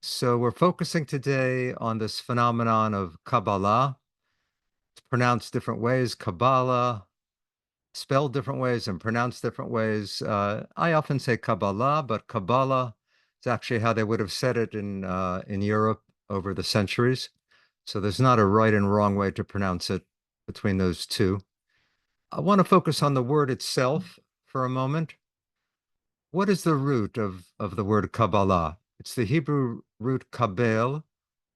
So we're focusing today on this phenomenon of Kabbalah. It's pronounced different ways, Kabbalah, spelled different ways and pronounced different ways. I often say Kabbalah, but Kabbalah is actually how they would have said it in Europe over the centuries. So there's not a right and wrong way to pronounce it between those two. I want to focus on the word itself for a moment. What is the root of the word Kabbalah? It's the Hebrew root kabel,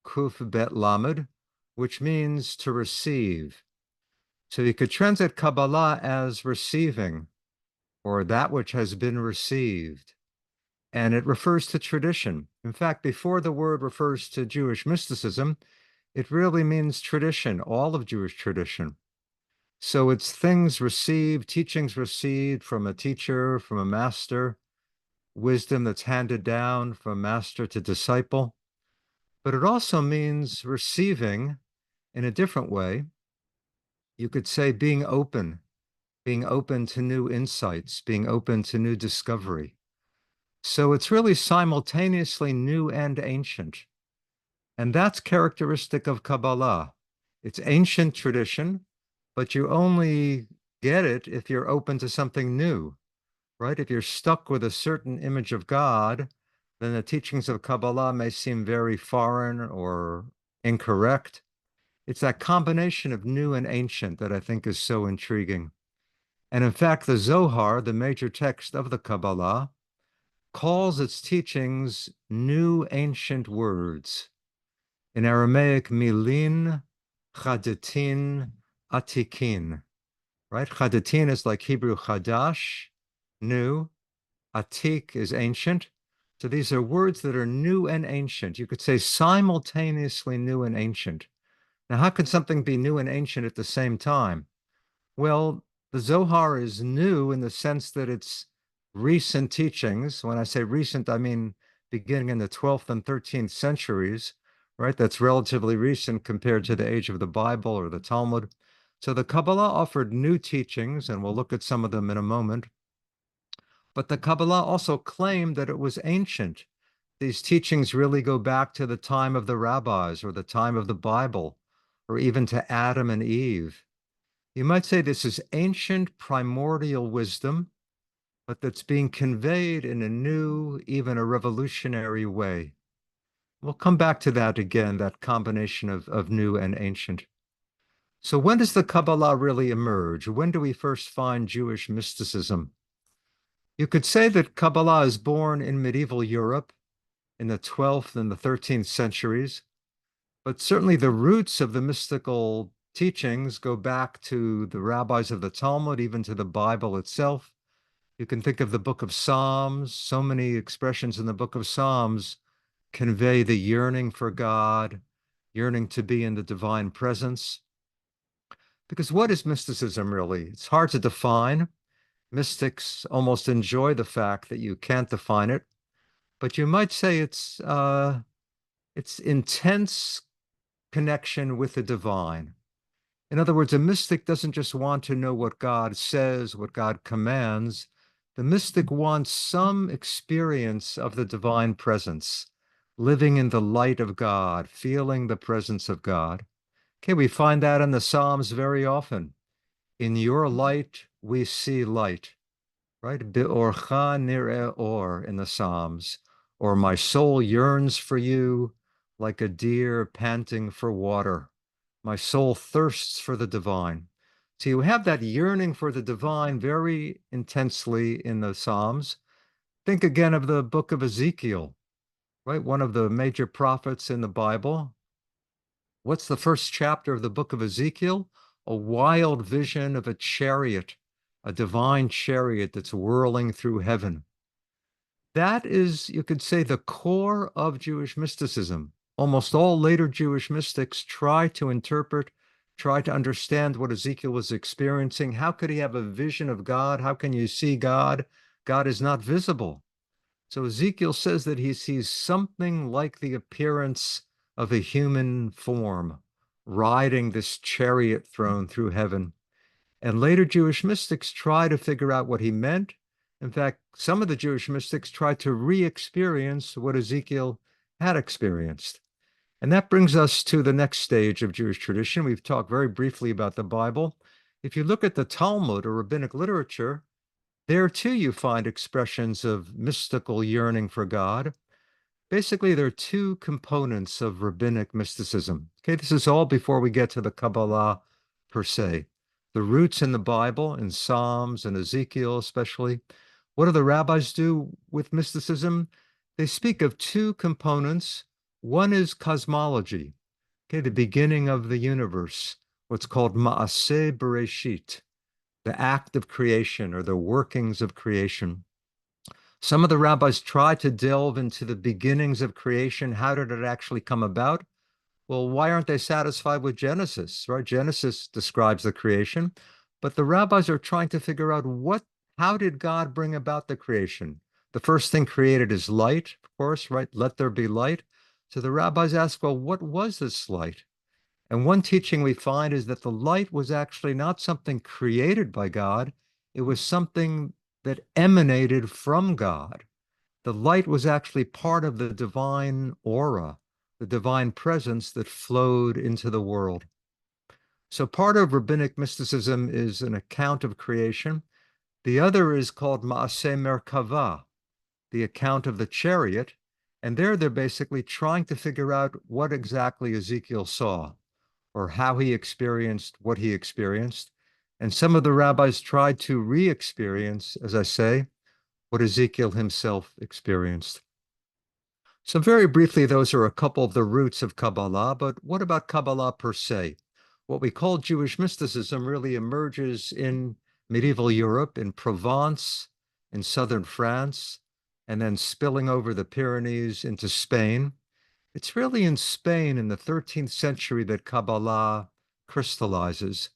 kuf bet lamed, which means to receive. So you could translate Kabbalah as receiving, or that which has been received. And it refers to tradition. In fact, before the word refers to Jewish mysticism, it really means tradition, all of Jewish tradition. So it's things received, teachings received from a teacher, from a master, wisdom that's handed down from master to disciple. But it also means receiving in a different way. You could say being open to new insights, being open to new discovery. So it's really simultaneously new and ancient. And that's characteristic of Kabbalah. It's ancient tradition, but you only get it if you're open to something new, right? If you're stuck with a certain image of God, then the teachings of Kabbalah may seem very foreign or incorrect. It's that combination of new and ancient that I think is so intriguing. And in fact, the Zohar, the major text of the Kabbalah, calls its teachings new ancient words. In Aramaic, milin, chadatin, atikin, right? Chadatin is like Hebrew chadash, new. Atik is ancient. So these are words that are new and ancient. You could say simultaneously new and ancient. Now, how can something be new and ancient at the same time? Well, the Zohar is new in the sense that it's recent teachings. When I say recent, I mean beginning in the 12th and 13th centuries, right? That's relatively recent compared to the age of the Bible or the Talmud. So the Kabbalah offered new teachings, and we'll look at some of them in a moment. But the Kabbalah also claimed that it was ancient. These teachings really go back to the time of the rabbis or the time of the Bible, or even to Adam and Eve. You might say this is ancient primordial wisdom, but that's being conveyed in a new, even a revolutionary way. We'll come back to that again, that combination of new and ancient. So when does the Kabbalah really emerge? When do we first find Jewish mysticism? You could say that Kabbalah is born in medieval Europe in the 12th and the 13th centuries, but certainly the roots of the mystical teachings go back to the rabbis of the Talmud, even to the Bible itself. You can think of the book of Psalms. So many expressions in the book of Psalms convey the yearning for God, yearning to be in the divine presence. Because what is mysticism really? It's hard to define. Mystics almost enjoy the fact that you can't define it, but you might say it's intense connection with the divine. In other words, a mystic doesn't just want to know what God says, what God commands. The mystic wants some experience of the divine presence, living in the light of God, feeling the presence of God. Okay, we find that in the Psalms very often. In your light, we see light, right? Be'orcha nireh or in the Psalms. Or my soul yearns for you like a deer panting for water. My soul thirsts for the divine. So you have that yearning for the divine very intensely in the Psalms. Think again of the book of Ezekiel, right? One of the major prophets in the Bible. What's the first chapter of the book of Ezekiel? A wild vision of a chariot, a divine chariot that's whirling through heaven. That is, you could say, the core of Jewish mysticism. Almost all later Jewish mystics try to interpret, try to understand what Ezekiel was experiencing. How could he have a vision of God? How can you see God? God is not visible. So Ezekiel says that he sees something like the appearance of a human form riding this chariot throne through heaven. And later Jewish mystics try to figure out what he meant. In fact, some of the Jewish mystics try to re-experience what Ezekiel had experienced. And that brings us to the next stage of Jewish tradition. We've talked very briefly about the Bible. If you look at the Talmud or rabbinic literature, there too you find expressions of mystical yearning for God. Basically, there are two components of rabbinic mysticism. Okay, this is all before we get to the Kabbalah per se. The roots in the Bible, in Psalms and Ezekiel especially. What do the rabbis do with mysticism? They speak of two components. One is cosmology, okay, the beginning of the universe, what's called Ma'aseh Bereshit, the act of creation or the workings of creation. Some of the rabbis try to delve into the beginnings of creation. How did it actually come about? Well, why aren't they satisfied with Genesis, right? Genesis describes the creation, but the rabbis are trying to figure out how did God bring about the creation? The first thing created is light, of course, right? Let there be light. So the rabbis ask, well, what was this light? And one teaching we find is that the light was actually not something created by God, it was something that emanated from God. The light was actually part of the divine aura, the divine presence that flowed into the world. So part of rabbinic mysticism is an account of creation. The other is called Maaseh Merkava, the account of the chariot. And there they're basically trying to figure out what exactly Ezekiel saw or how he experienced what he experienced. And some of the rabbis tried to re-experience, as I say, what Ezekiel himself experienced. So very briefly, those are a couple of the roots of Kabbalah, but what about Kabbalah per se? What we call Jewish mysticism really emerges in medieval Europe, in Provence, in southern France, and then spilling over the Pyrenees into Spain. It's really in Spain in the 13th century that Kabbalah crystallizes.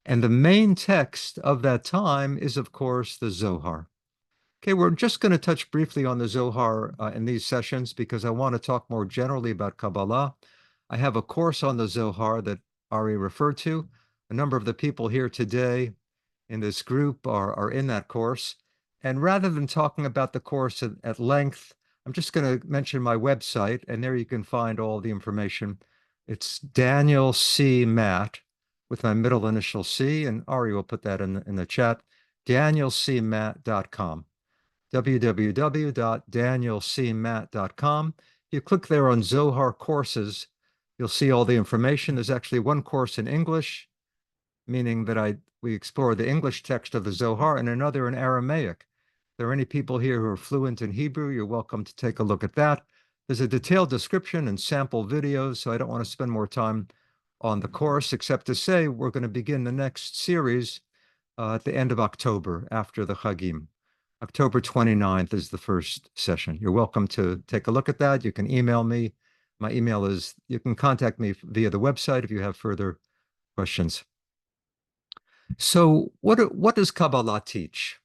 And the main text of that time is, of course, the Zohar. Okay, we're just going to touch briefly on the Zohar in these sessions because I want to talk more generally about Kabbalah. I have a course on the Zohar that Ari referred to. A number of the people here today in this group are in that course. And rather than talking about the course at length, I'm just going to mention my website, and there you can find all the information. It's Daniel C. Matt with my middle initial C, and Ari will put that in the chat, danielcmatt.com. www.danielcmatt.com. You click there on Zohar courses, you'll see all the information. There's actually one course in English, meaning that we explore the English text of the Zohar, and another in Aramaic. If there are any people here who are fluent in Hebrew, you're welcome to take a look at that. There's a detailed description and sample videos, so I don't want to spend more time on the course, except to say we're going to begin the next series at the end of October, after the Chagim. October 29th is the first session. You're welcome to take a look at that. You can email me. My email is, you can contact me via the website if you have further questions. So what does Kabbalah teach?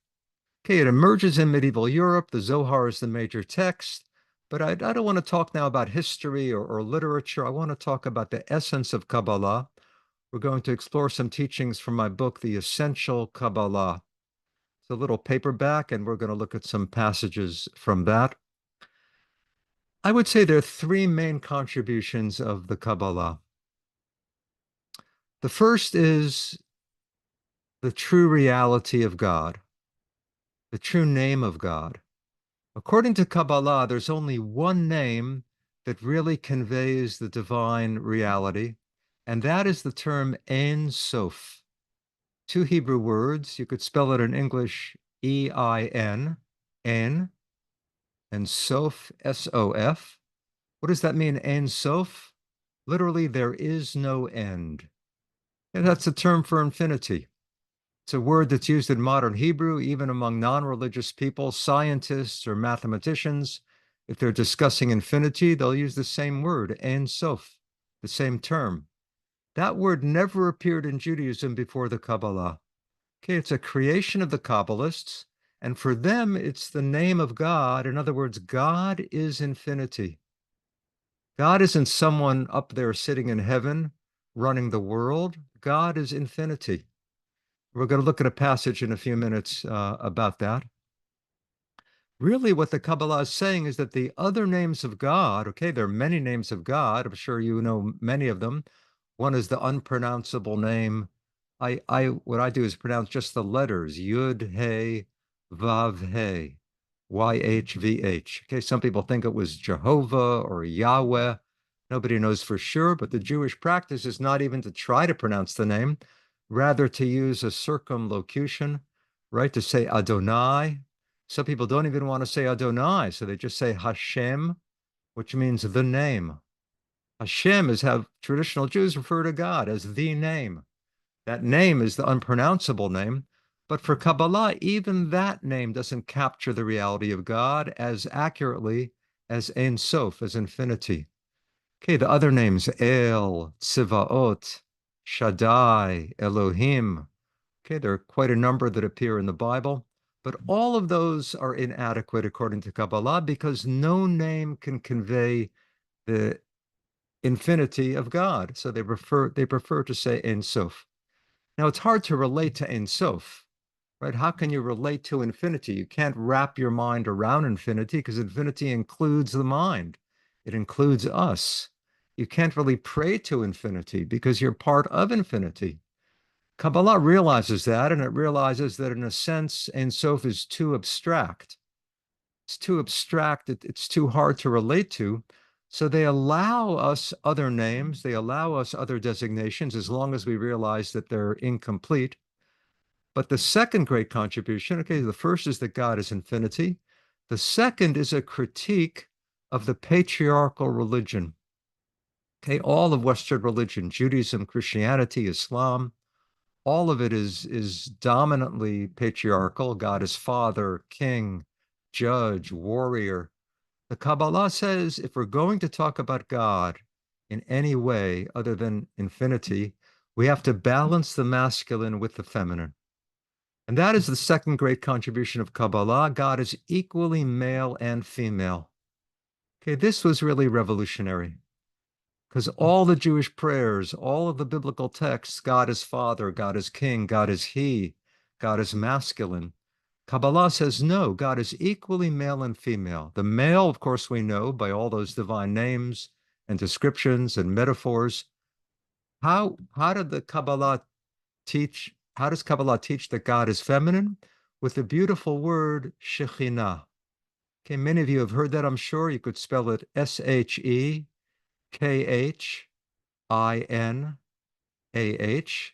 Okay, it emerges in medieval Europe. The Zohar is the major text, but I don't want to talk now about history or literature. I want to talk about the essence of Kabbalah. We're going to explore some teachings from my book, The Essential Kabbalah. It's a little paperback, and we're going to look at some passages from that. I would say there are three main contributions of the Kabbalah. The first is the true reality of God, the true name of God. According to Kabbalah, there's only one name that really conveys the divine reality, and that is the term Ein Sof. Two Hebrew words. You could spell it in English E-I-N, Ein, and Sof, S-O-F. What does that mean, Ein Sof? Literally, there is no end. And that's a term for infinity. It's a word that's used in modern Hebrew, even among non-religious people, scientists or mathematicians. If they're discussing infinity, they'll use the same word, Ein Sof, the same term. That word never appeared in Judaism before the Kabbalah. Okay, it's a creation of the Kabbalists, and for them, it's the name of God. In other words, God is infinity. God isn't someone up there sitting in heaven running the world. God is infinity. We're going to look at a passage in a few minutes about that. Really, what the Kabbalah is saying is that the other names of God, okay, there are many names of God. I'm sure you know many of them. One is the unpronounceable name. What I do is pronounce just the letters Yud, He, Vav, He, YHVH. Okay, some people think it was Jehovah or Yahweh. Nobody knows for sure, but the Jewish practice is not even to try to pronounce the name, rather to use a circumlocution, right? To say Adonai. Some people don't even want to say Adonai, so they just say Hashem, which means the name. Hashem is how traditional Jews refer to God, as the name. That name is the unpronounceable name. But for Kabbalah, even that name doesn't capture the reality of God as accurately as Ein Sof, as infinity. Okay, the other names, El, Tzivaot, Shaddai, Elohim. Okay, there are quite a number that appear in the Bible, but all of those are inadequate according to Kabbalah because no name can convey the infinity of God. So they prefer to say Ein Sof. Now it's hard to relate to Ein Sof, right? How can you relate to infinity? You can't wrap your mind around infinity because infinity includes the mind. It includes us. You can't really pray to infinity because you're part of infinity. Kabbalah realizes that, and it realizes that in a sense, Ein Sof is too abstract. It's too abstract, it's too hard to relate to. So they allow us other names, they allow us other designations as long as we realize that they're incomplete. But the second great contribution, okay, the first is that God is infinity. The second is a critique of the patriarchal religion. Okay, all of Western religion, Judaism, Christianity, Islam, all of it is dominantly patriarchal. God is father, king, judge, warrior. The Kabbalah says if we're going to talk about God in any way other than infinity, we have to balance the masculine with the feminine. And that is the second great contribution of Kabbalah. God is equally male and female. Okay, this was really revolutionary because all the Jewish prayers, all of the biblical texts, God is Father, God is King, God is He, God is masculine. Kabbalah says no, God is equally male and female. The male, of course, we know by all those divine names and descriptions and metaphors. How did the Kabbalah teach? How does Kabbalah teach that God is feminine? With the beautiful word Shekhinah. Okay, many of you have heard that, I'm sure. You could spell it Shekhinah, Shekhinah,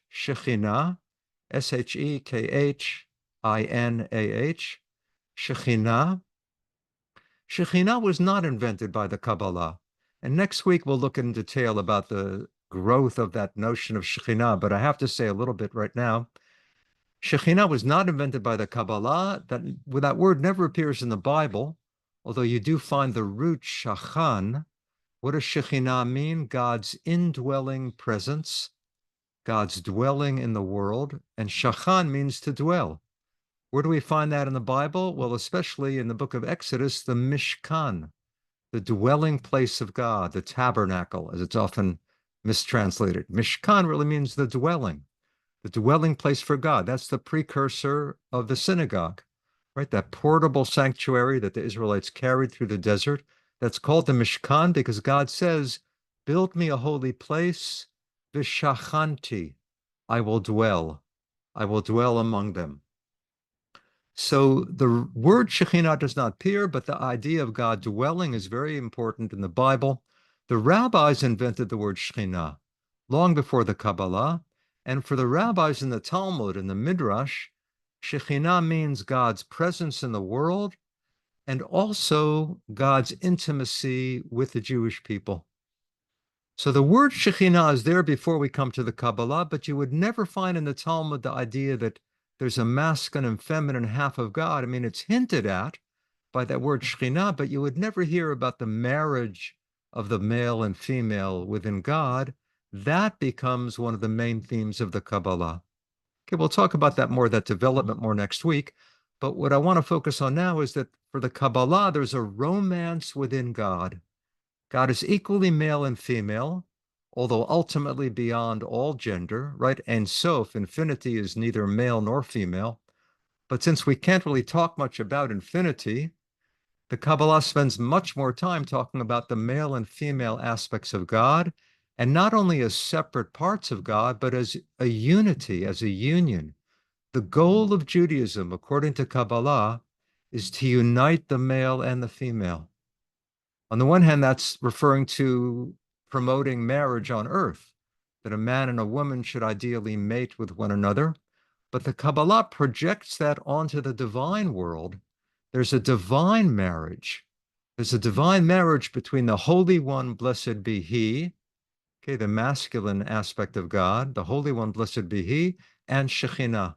Shekhinah. Shekhinah. Shekhinah was not invented by the Kabbalah. And next week we'll look in detail about the growth of that notion of Shekhinah, but I have to say a little bit right now. Shekhinah was not invented by the Kabbalah. That word never appears in the Bible, although you do find the root shachan. What does Shekhinah mean? God's indwelling presence, God's dwelling in the world, and shachan means to dwell. Where do we find that in the Bible? Well, especially in the book of Exodus, the Mishkan, the dwelling place of God, the tabernacle, as it's often mistranslated. Mishkan really means the dwelling place for God. That's the precursor of the synagogue, right? That portable sanctuary that the Israelites carried through the desert. That's called the Mishkan because God says, build me a holy place, v'shachanti, I will dwell among them. So the word Shekhinah does not appear, but the idea of God dwelling is very important in the Bible. The rabbis invented the word Shekhinah long before the Kabbalah. And for the rabbis in the Talmud and the Midrash, Shekhinah means God's presence in the world and also God's intimacy with the Jewish people. So the word Shekhinah is there before we come to the Kabbalah, but you would never find in the Talmud the idea that there's a masculine and feminine half of God. I mean, it's hinted at by that word Shekhinah, but you would never hear about the marriage of the male and female within God. That becomes one of the main themes of the Kabbalah. Okay, we'll talk about that development more next week. But what I want to focus on now is that for the Kabbalah, there's a romance within God. God is equally male and female, although ultimately beyond all gender, right? And Sof, infinity, is neither male nor female. But since we can't really talk much about infinity, The Kabbalah spends much more time talking about the male and female aspects of God, and not only as separate parts of God, but as a unity, as a union. The goal of Judaism, according to Kabbalah, is to unite the male and the female. On the one hand, that's referring to promoting marriage on earth, that a man and a woman should ideally mate with one another. But the Kabbalah projects that onto the divine world. There's a divine marriage. There's a divine marriage between the Holy One, blessed be He, okay, the masculine aspect of God, the Holy One, blessed be He, and Shekhinah.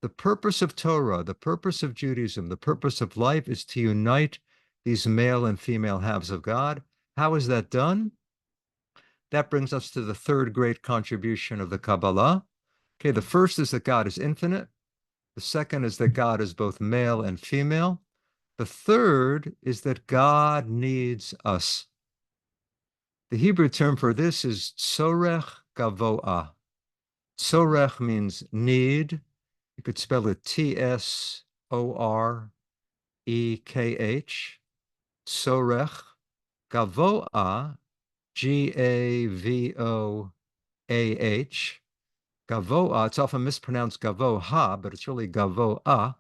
The purpose of Torah, the purpose of Judaism, the purpose of life is to unite these male and female halves of God. How is that done? That brings us to the third great contribution of the Kabbalah. Okay, the first is that God is infinite. The second is that God is both male and female. The third is that God needs us. The Hebrew term for this is tzorech gavoah. Tzorech means need. You could spell it T-S-O-R-E-K-H, Sorech, Gavoah, G-A-V-O-A-H. Gavoah, it's often mispronounced Gavoha, but it's really Gavoah.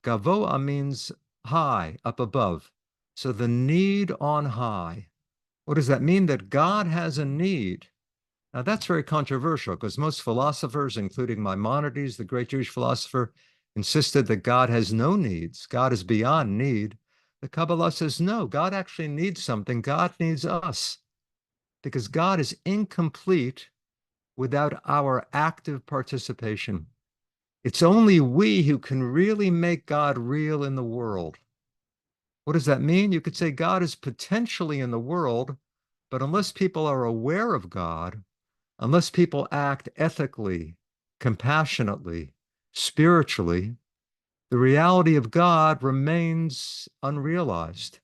Gavoah means high, up above. So the need on high. What does that mean? That God has a need. Now, that's very controversial because most philosophers, including Maimonides, the great Jewish philosopher, insisted that God has no needs. God is beyond need. The Kabbalah says, no, God actually needs something. God needs us because God is incomplete without our active participation. It's only we who can really make God real in the world. What does that mean? You could say God is potentially in the world, but unless people are aware of God, unless people act ethically, compassionately, spiritually, the reality of God remains unrealized.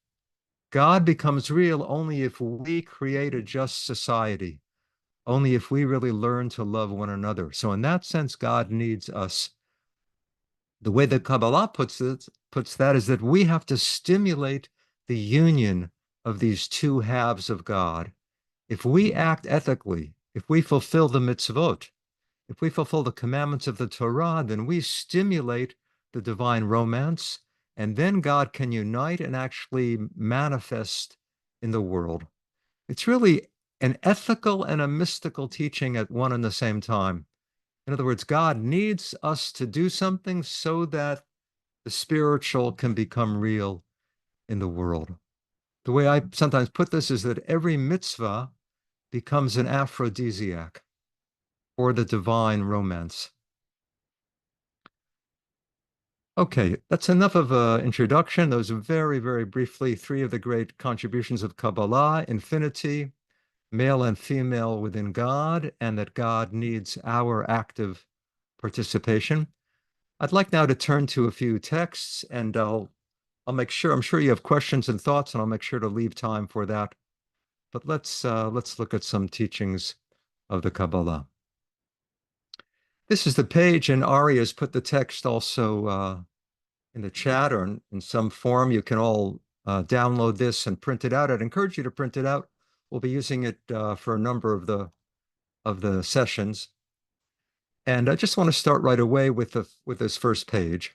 God becomes real only if we create a just society, only if we really learn to love one another. So in that sense, God needs us. The way that Kabbalah puts that is that we have to stimulate the union of these two halves of God. If we act ethically, if we fulfill the mitzvot, if we fulfill the commandments of the Torah, then we stimulate the divine romance, and then God can unite and actually manifest in the world. It's really an ethical and a mystical teaching at one and the same time. In other words, God needs us to do something so that the spiritual can become real in the world. The way I sometimes put this is that every mitzvah becomes an aphrodisiac or the divine romance. Okay, that's enough of an introduction. Those are very, very briefly three of the great contributions of Kabbalah: infinity, male and female within God, and that God needs our active participation. I'd like now to turn to a few texts, and I'll make sure, I'm sure you have questions and thoughts, and I'll make sure to leave time for that. But let's look at some teachings of the Kabbalah. This is the page, and Ari has put the text also in the chat or in some form. You can all download this and print it out. I'd encourage you to print it out. We'll be using it for a number of the sessions. And I just want to start right away with this first page.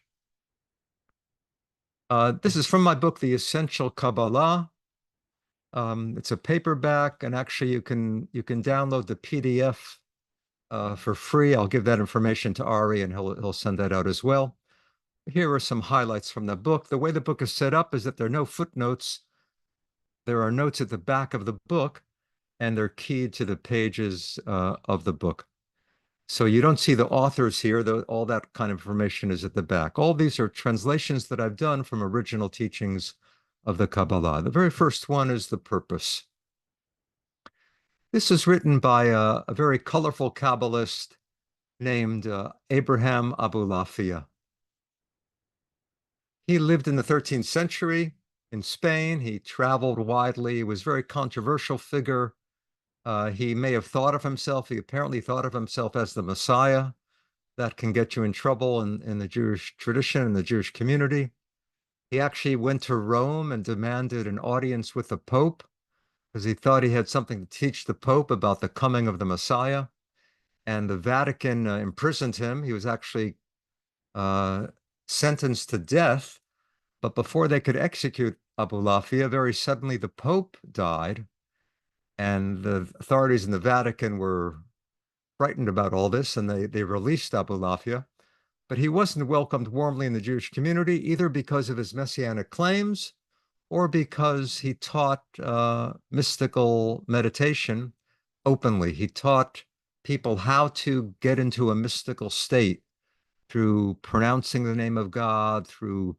This is from my book, The Essential Kabbalah. It's a paperback, and actually you can download the PDF for free. I'll give that information to Ari, and he'll send that out as well. Here are some highlights from the book. The way the book is set up is that there are no footnotes. There are notes at the back of the book, and they're keyed to the pages of the book. So you don't see the authors here, all that kind of information is at the back. All these are translations that I've done from original teachings of the Kabbalah. The very first one is the purpose. This is written by a very colorful Kabbalist named Abraham Abulafia. He lived in the 13th century in Spain. He traveled widely. He was a very controversial figure. He may have thought of himself, he apparently thought of himself as the Messiah. That can get you in trouble in the Jewish tradition, in the Jewish community. He actually went to Rome and demanded an audience with the Pope because he thought he had something to teach the Pope about the coming of the Messiah. And the Vatican imprisoned him. He was actually uh, sentenced to death. But before they could execute Abulafia, very suddenly the Pope died. And the authorities in the Vatican were frightened about all this, and they released Abulafia. But he wasn't welcomed warmly in the Jewish community, either because of his messianic claims or because he taught mystical meditation openly. He taught people how to get into a mystical state through pronouncing the name of God, through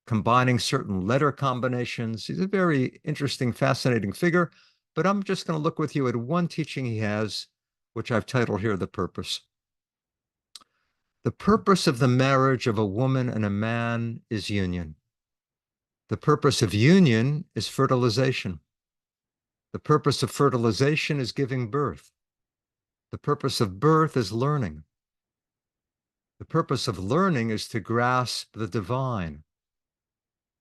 combining certain letter combinations. He's a very interesting, fascinating figure, but I'm just going to look with you at one teaching he has, which I've titled here The Purpose. The purpose of the marriage of a woman and a man is union. The purpose of union is fertilization. The purpose of fertilization is giving birth. The purpose of birth is learning. The purpose of learning is to grasp the divine.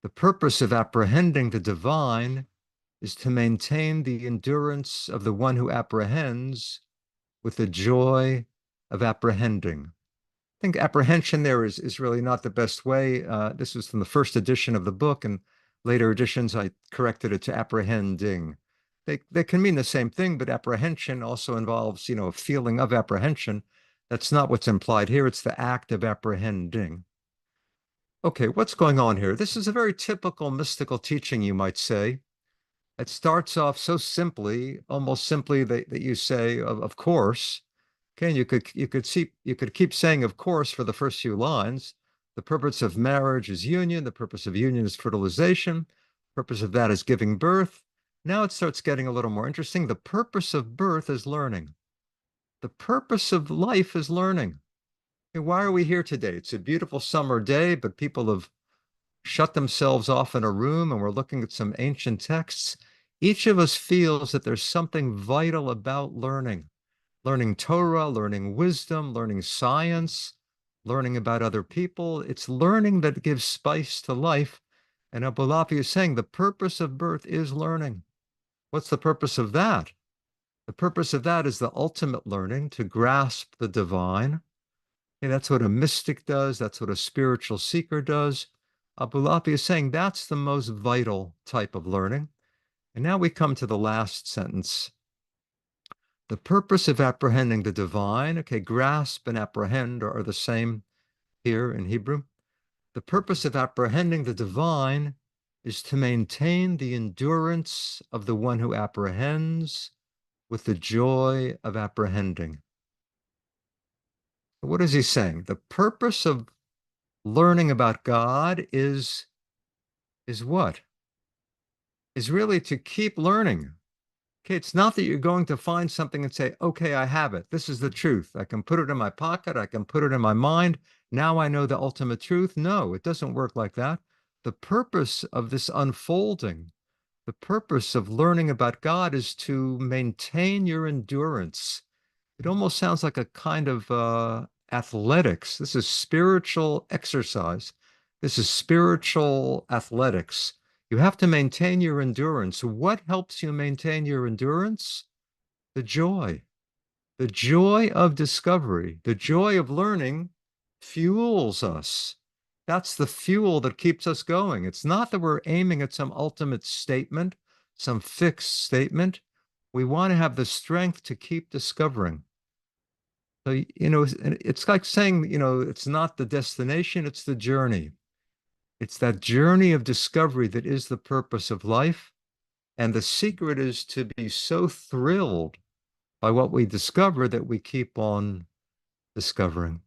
The purpose of apprehending the divine is to maintain the endurance of the one who apprehends with the joy of apprehending. I think apprehension there is really not the best way. This was from the first edition of the book, and later editions I corrected it to apprehending. They can mean the same thing, but apprehension also involves, a feeling of apprehension. That's not what's implied here. It's the act of apprehending. Okay, what's going on here? This is a very typical mystical teaching, you might say. It starts off so simply, almost simply that you say, of course. Okay, and you could keep saying, of course, for the first few lines. The purpose of marriage is union. The purpose of union is fertilization. The purpose of that is giving birth. Now it starts getting a little more interesting. The purpose of birth is learning. The purpose of life is learning. Okay, why are we here today? It's a beautiful summer day, but people have shut themselves off in a room and we're looking at some ancient texts. Each of us feels that there's something vital about learning Torah, learning wisdom, learning science, learning about other people. It's learning that gives spice to life. And Abulafi is saying the purpose of birth is learning. What's the purpose of that? The purpose of that is the ultimate learning, to grasp the divine. And that's what a mystic does. That's what a spiritual seeker does. Abulafi is saying that's the most vital type of learning. And now we come to the last sentence. The purpose of apprehending the divine, okay, grasp and apprehend are the same here in Hebrew. The purpose of apprehending the divine is to maintain the endurance of the one who apprehends with the joy of apprehending. What is he saying? The purpose of learning about God is what? Is really to keep learning. Okay, it's not that you're going to find something and say, okay, I have it. This is the truth. I can put it in my pocket. I can put it in my mind. Now I know the ultimate truth. No, it doesn't work like that. The purpose of this unfolding, the purpose of learning about God is to maintain your endurance. It almost sounds like a kind of athletics. This is spiritual exercise. This is spiritual athletics. You have to maintain your endurance. What helps you maintain your endurance? The joy of discovery, the joy of learning fuels us. That's the fuel that keeps us going. It's not that we're aiming at some ultimate statement, some fixed statement. We want to have the strength to keep discovering. So, it's like saying, it's not the destination, it's the journey. It's that journey of discovery that is the purpose of life. And the secret is to be so thrilled by what we discover that we keep on discovering.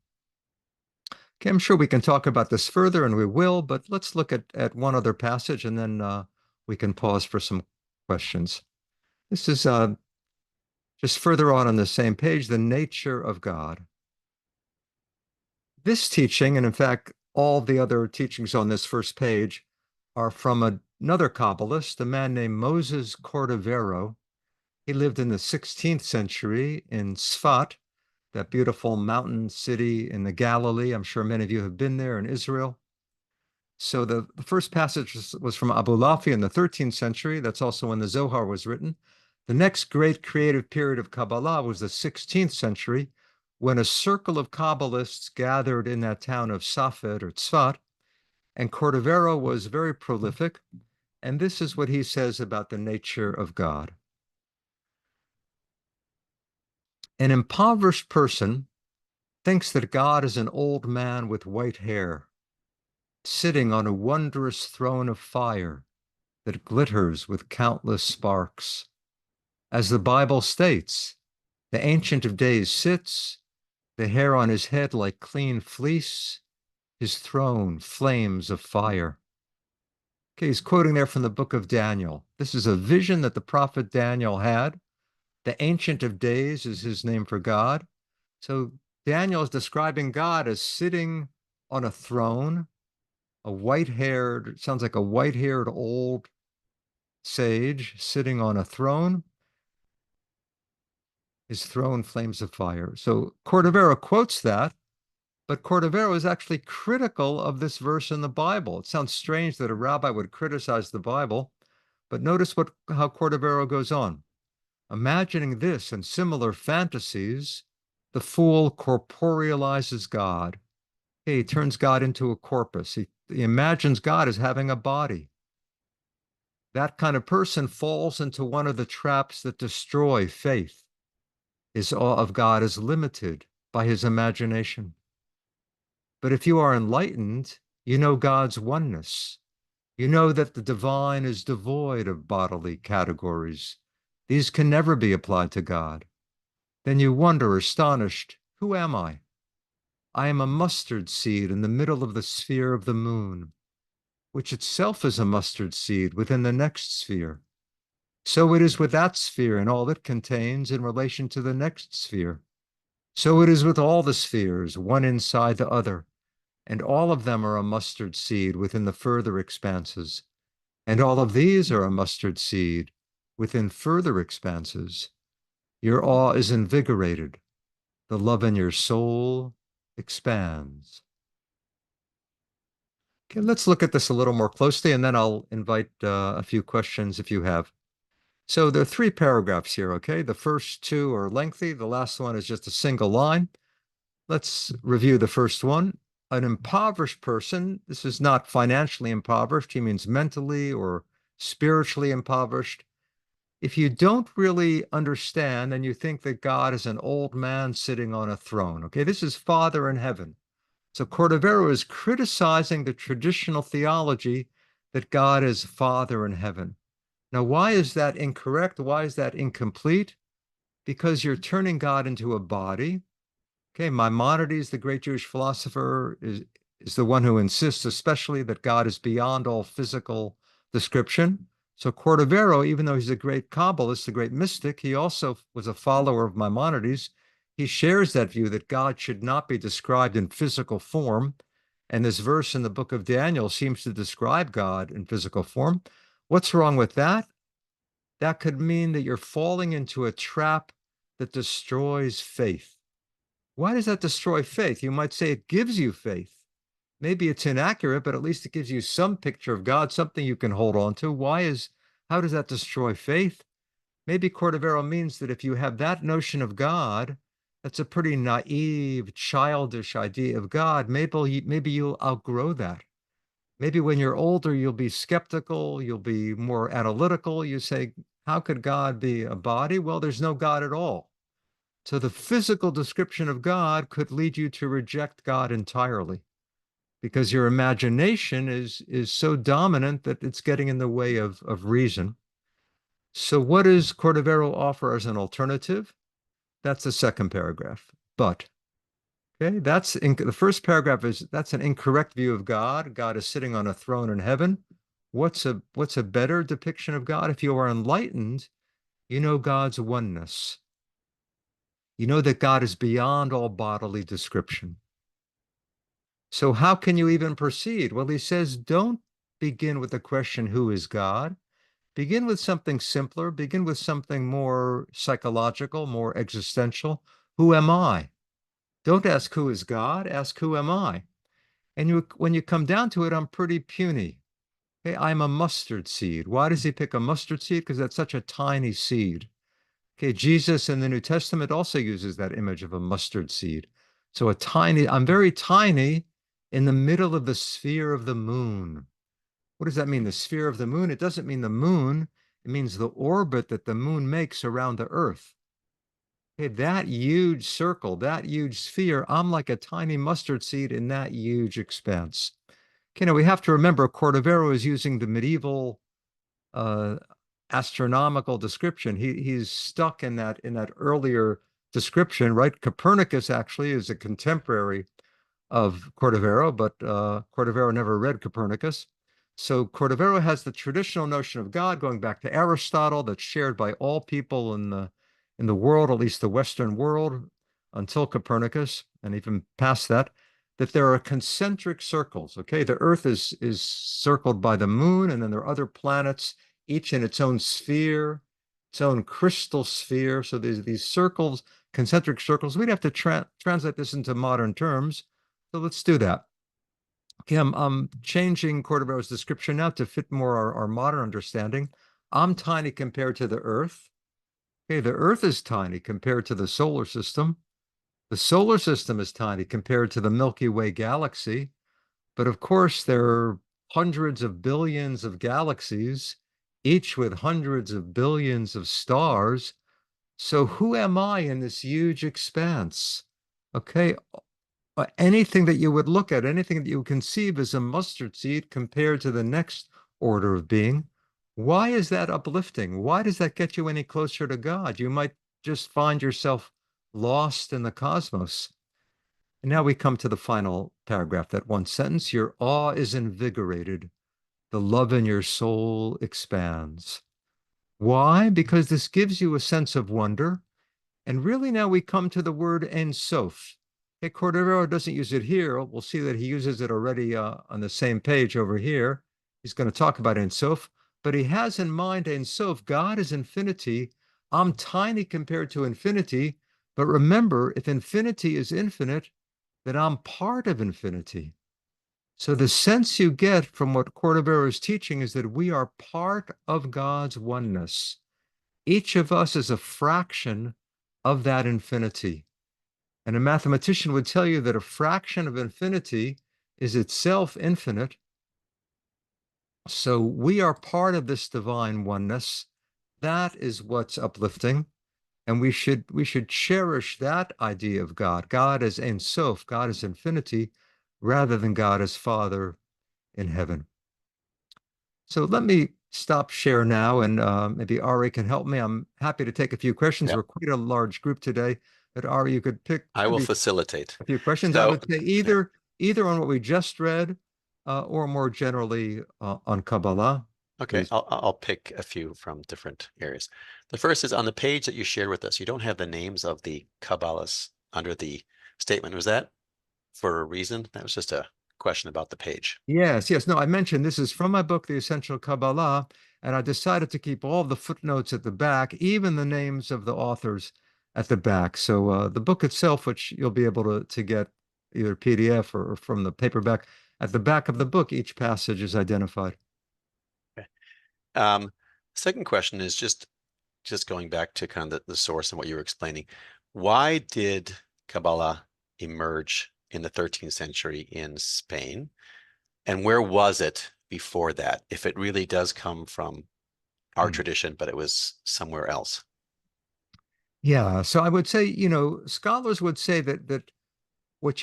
Okay, I'm sure we can talk about this further, and we will, but let's look at one other passage, and then we can pause for some questions. This is just further on the same page, the nature of God. This teaching, and in fact, all the other teachings on this first page, are from another Kabbalist, a man named Moses Cordovero. He lived in the 16th century in Sfat, that beautiful mountain city in the Galilee. I'm sure many of you have been there in Israel. So the first passage was from Abulafi in the 13th century. That's also when the Zohar was written. The next great creative period of Kabbalah was the 16th century, when a circle of Kabbalists gathered in that town of Safed or Tzfat, and Cordovero was very prolific. And this is what he says about the nature of God. An impoverished person thinks that God is an old man with white hair, sitting on a wondrous throne of fire that glitters with countless sparks. As the Bible states, the Ancient of Days sits, the hair on his head like clean fleece, his throne flames of fire. Okay, he's quoting there from the book of Daniel. This is a vision that the prophet Daniel had. The Ancient of Days is his name for God. So Daniel is describing God as sitting on a throne, a white-haired, sounds like a white-haired old sage sitting on a throne. His throne flames of fire. So Cordovero quotes that, but Cordovero is actually critical of this verse in the Bible. It sounds strange that a rabbi would criticize the Bible, but notice how Cordovero goes on. Imagining this and similar fantasies, the fool corporealizes God. He turns God into a corpus. He imagines God as having a body. That kind of person falls into one of the traps that destroy faith. His awe of God is limited by his imagination. But if you are enlightened, you know God's oneness. You know that the divine is devoid of bodily categories. These can never be applied to God. Then you wonder, astonished, who am I? I am a mustard seed in the middle of the sphere of the moon, which itself is a mustard seed within the next sphere. So it is with that sphere and all it contains in relation to the next sphere. So it is with all the spheres, one inside the other, and all of them are a mustard seed within the further expanses, and all of these are a mustard seed within further expanses. Your awe is invigorated. The love in your soul expands. Okay, let's look at this a little more closely, and then I'll invite a few questions if you have. So there are 3 paragraphs here, okay? The first 2 are lengthy. The last one is just a single line. Let's review the first one. An impoverished person, this is not financially impoverished, he means mentally or spiritually impoverished. If you don't really understand and you think that God is an old man sitting on a throne, okay, this is Father in heaven. So Cordovero is criticizing the traditional theology that God is Father in heaven. Now, why is that incorrect? Why is that incomplete? Because you're turning God into a body. Okay, Maimonides, the great Jewish philosopher, is the one who insists especially that God is beyond all physical description. So Cordovero, even though he's a great Kabbalist, a great mystic, he also was a follower of Maimonides. He shares that view that God should not be described in physical form. And this verse in the book of Daniel seems to describe God in physical form. What's wrong with that? That could mean that you're falling into a trap that destroys faith. Why does that destroy faith? You might say it gives you faith. Maybe it's inaccurate, but at least it gives you some picture of God, something you can hold on to. How does that destroy faith? Maybe Cordovero means that if you have that notion of God, that's a pretty naive, childish idea of God. Maybe you'll outgrow that. Maybe when you're older, you'll be skeptical, you'll be more analytical. You say, how could God be a body? Well, there's no God at all. So the physical description of God could lead you to reject God entirely because your imagination is so dominant that it's getting in the way of reason. So what does Cordovero offer as an alternative? That's the second paragraph. But, okay, the first paragraph that's an incorrect view of God. God is sitting on a throne in heaven. What's a better depiction of God? If you are enlightened, you know God's oneness. You know that God is beyond all bodily description. So how can you even proceed? Well, he says, don't begin with the question, who is God? Begin with something simpler. Begin with something more psychological, more existential. Who am I? Don't ask who is God, ask who am I? And when you come down to it, I'm pretty puny. Okay, I'm a mustard seed. Why does he pick a mustard seed? Because that's such a tiny seed. Okay, Jesus in the New Testament also uses that image of a mustard seed. So I'm very tiny in the middle of the sphere of the moon. What does that mean? The sphere of the moon? It doesn't mean the moon. It means the orbit that the moon makes around the earth. Okay, that huge circle, that huge sphere, I'm like a tiny mustard seed in that huge expanse. Okay, now we have to remember Cordovero is using the medieval uh, astronomical description. He's stuck in that earlier description, right? Copernicus actually is a contemporary of Cordovero, but Cordovero never read Copernicus. So Cordovero has the traditional notion of God going back to Aristotle that's shared by all people in the world, at least the Western world, until Copernicus, and even past that, that there are concentric circles. Okay, the Earth is circled by the moon, and then there are other planets, each in its own sphere, its own crystal sphere. So there's these circles, concentric circles. We'd have to translate this into modern terms. So let's do that. Okay, I'm changing Cordovero's description now to fit more our modern understanding. I'm tiny compared to the Earth. Okay, the Earth is tiny compared to the solar system. The solar system is tiny compared to the Milky Way galaxy. But of course, there are hundreds of billions of galaxies, each with hundreds of billions of stars. So who am I in this huge expanse? Okay, anything that you would look at, anything that you conceive as a mustard seed compared to the next order of being, why is that uplifting? Why does that get you any closer to God? You might just find yourself lost in the cosmos. And now we come to the final paragraph, that one sentence. Your awe is invigorated. The love in your soul expands. Why? Because this gives you a sense of wonder. And really now we come to the word Ein Sof. Okay, Cordero doesn't use it here. We'll see that he uses it already on the same page over here. He's going to talk about Ein Sof, but he has in mind Ein Sof. God is infinity. I'm tiny compared to infinity. But remember, if infinity is infinite, then I'm part of infinity. So the sense you get from what Cordovero is teaching is that we are part of God's oneness. Each of us is a fraction of that infinity. And a mathematician would tell you that a fraction of infinity is itself infinite. So we are part of this divine oneness. That is what's uplifting. And we should cherish that idea of God. God is Ein Sof, God is infinity, rather than God as Father in heaven. So let me stop share now, and maybe Ari can help me. I'm happy to take a few questions. Yep. We're quite a large group today, but Ari, you could pick I will maybe facilitate. a few questions. I So, would say yeah. either on what we just read, or more generally on Kabbalah. Okay, Please. I'll pick a few from different areas. The first is on the page that you shared with us. You don't have the names of the Kabbalists under the statement. Was that for a reason? That was just a question about the page. Yes, yes. No, I mentioned this is from my book, The Essential Kabbalah, and I decided to keep all the footnotes at the back, even the names of the authors at the back. So the book itself, which you'll be able to get either PDF or from the paperback, at the back of the book, each passage is identified. Okay. Second question is just going back to kind of the source and what you were explaining. Why did Kabbalah emerge in the 13th century in Spain? And where was it before that, if it really does come from our Hmm. tradition, but it was somewhere else? Yeah, so I would say, scholars would say that what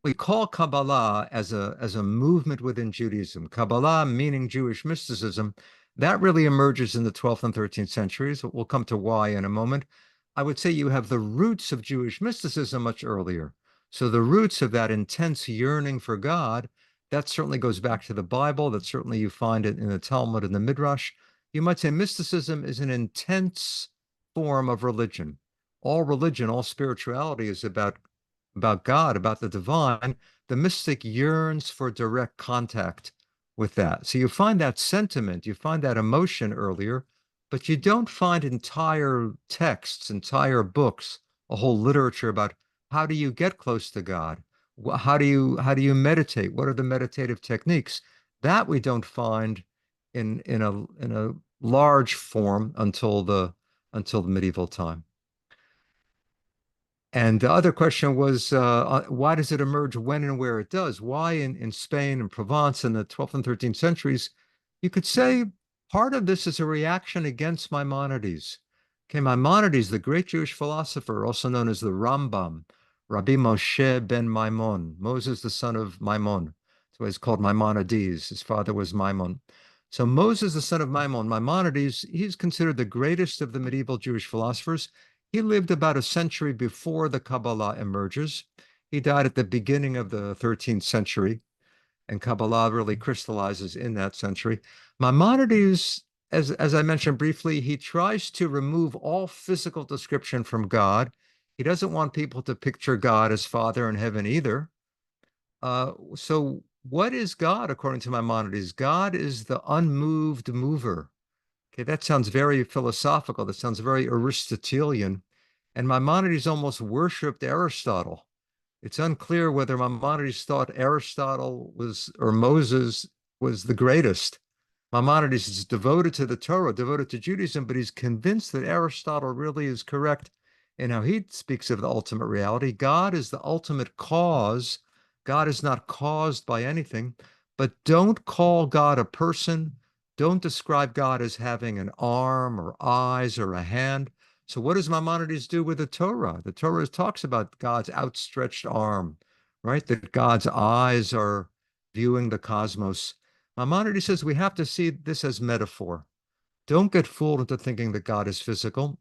we call Kabbalah as a movement within Judaism, Kabbalah meaning Jewish mysticism, that really emerges in the 12th and 13th centuries. We'll come to why in a moment. I would say you have the roots of Jewish mysticism much earlier. So the roots of that intense yearning for God, that certainly goes back to the Bible. That certainly you find it in the Talmud and the Midrash. You might say mysticism is an intense form of religion, all spirituality is about God, about the divine. The mystic yearns for direct contact with that. So you find that sentiment, you find that emotion earlier, but you don't find entire texts, entire books, a whole literature about how do you get close to God? How do you meditate? What are the meditative techniques? That we don't find in a large form until the medieval time. And the other question was, why does it emerge when and where it does? Why in Spain and Provence in the 12th and 13th centuries? You could say part of this is a reaction against Maimonides. Okay, Maimonides, the great Jewish philosopher, also known as the Rambam, Rabbi Moshe ben Maimon, Moses, the son of Maimon. That's why he's called Maimonides. His father was Maimon. So Moses, the son of Maimon, Maimonides, he's considered the greatest of the medieval Jewish philosophers. He lived about a century before the Kabbalah emerges. He died at the beginning of the 13th century, and Kabbalah really crystallizes in that century. Maimonides, as I mentioned briefly, he tries to remove all physical description from God. He doesn't want people to picture God as Father in heaven either. So, what is God, according to Maimonides? God is the unmoved mover. Okay, that sounds very philosophical. That sounds very Aristotelian. And Maimonides almost worshipped Aristotle. It's unclear whether Maimonides thought Aristotle was or Moses was the greatest. Maimonides is devoted to the Torah, devoted to Judaism, but he's convinced that Aristotle really is correct in how he speaks of the ultimate reality. God is the ultimate cause. God is not caused by anything, but don't call God a person. Don't describe God as having an arm or eyes or a hand. So, what does Maimonides do with the Torah? The Torah talks about God's outstretched arm, right? That God's eyes are viewing the cosmos. Maimonides says we have to see this as metaphor. Don't get fooled into thinking that God is physical.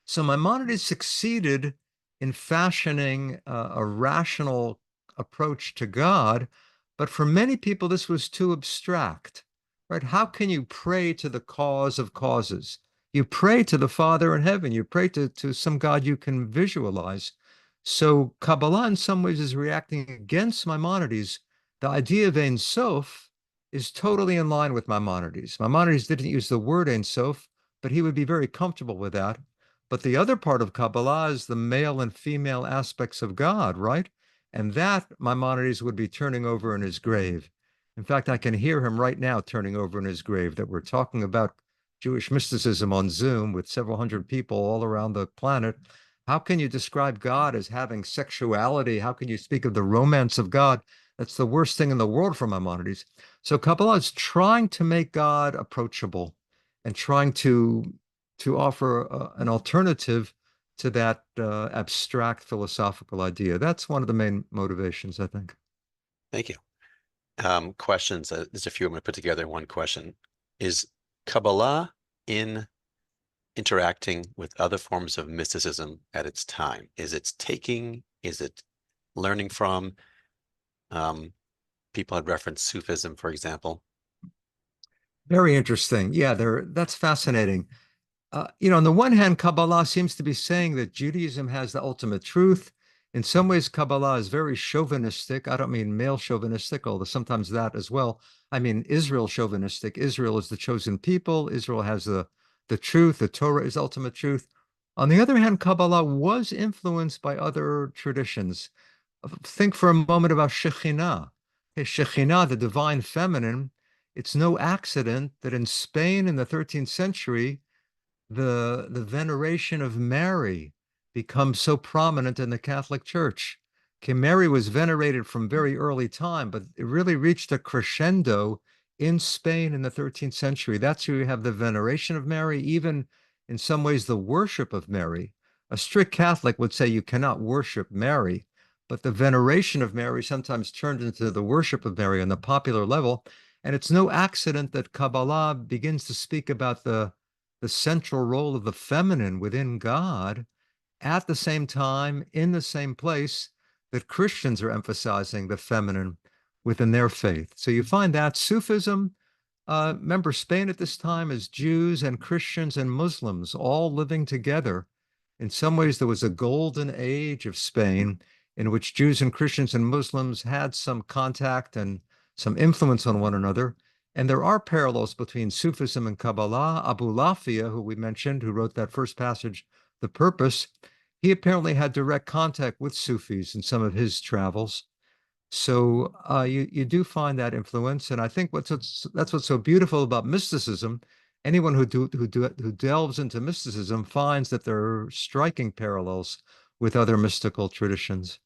So Maimonides succeeded in fashioning a rational approach to God, but for many people, this was too abstract, right? How can you pray to the cause of causes? You pray to the Father in heaven. You pray to some God you can visualize. So Kabbalah, in some ways, is reacting against Maimonides. The idea of Ein Sof is totally in line with Maimonides. Maimonides didn't use the word Ein Sof, but he would be very comfortable with that. But the other part of Kabbalah is the male and female aspects of God, right? And that Maimonides would be turning over in his grave. In fact, I can hear him right now turning over in his grave that we're talking about Jewish mysticism on Zoom with several hundred people all around the planet. How can you describe God as having sexuality? How can you speak of the romance of God? That's the worst thing in the world for Maimonides. So Kabbalah is trying to make God approachable and trying to offer an alternative to that abstract philosophical idea. That's one of the main motivations, I think. Thank you. Questions. There's a few I'm going to put together in one question. Is Kabbalah in interacting with other forms of mysticism at its time? Is it taking? Is it learning from? People had referenced Sufism, for example. Very interesting. Yeah, that's fascinating. On the one hand, Kabbalah seems to be saying that Judaism has the ultimate truth. In some ways, Kabbalah is very chauvinistic. I don't mean male chauvinistic, although sometimes that as well. I mean Israel chauvinistic. Israel is the chosen people. Israel has the truth. The Torah is ultimate truth. On the other hand, Kabbalah was influenced by other traditions. Think for a moment about Shekhinah. Okay, Shekhinah, the divine feminine. It's no accident that in Spain in the 13th century, the veneration of Mary becomes so prominent in the Catholic Church. Okay, Mary was venerated from very early time, but it really reached a crescendo in Spain in the 13th century. That's where you have the veneration of Mary, even in some ways the worship of Mary. A strict Catholic would say you cannot worship Mary, but the veneration of Mary sometimes turned into the worship of Mary on the popular level. And it's no accident that Kabbalah begins to speak about the central role of the feminine within God at the same time, in the same place that Christians are emphasizing the feminine within their faith. So you find that Sufism, remember, Spain at this time is Jews and Christians and Muslims all living together. In some ways, there was a golden age of Spain in which Jews and Christians and Muslims had some contact and some influence on one another. And there are parallels between Sufism and Kabbalah. Abu Lafia, who we mentioned, who wrote that first passage, The Purpose, he apparently had direct contact with Sufis in some of his travels. So you do find that influence, and I think that's what's so beautiful about mysticism. Anyone who delves into mysticism finds that there are striking parallels with other mystical traditions.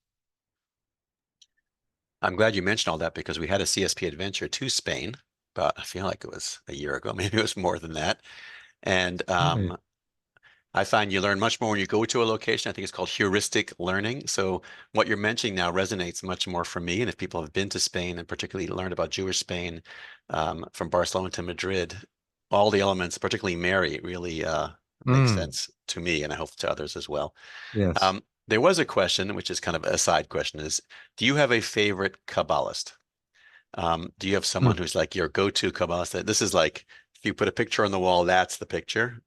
I'm glad you mentioned all that because we had a CSP adventure to Spain, but I feel like it was a year ago. Maybe it was more than that. And Right. I find you learn much more when you go to a location. I think it's called heuristic learning. So what you're mentioning now resonates much more for me. And if people have been to Spain and particularly learned about Jewish Spain, from Barcelona to Madrid, all the elements, particularly Mary, really make Mm, sense to me, and I hope to others as well. yes. There was a question, which is kind of a side question, is do you have a favorite Kabbalist? Do you have someone Hmm. who's like your go-to Kabbalist? This is like if you put a picture on the wall, that's the picture.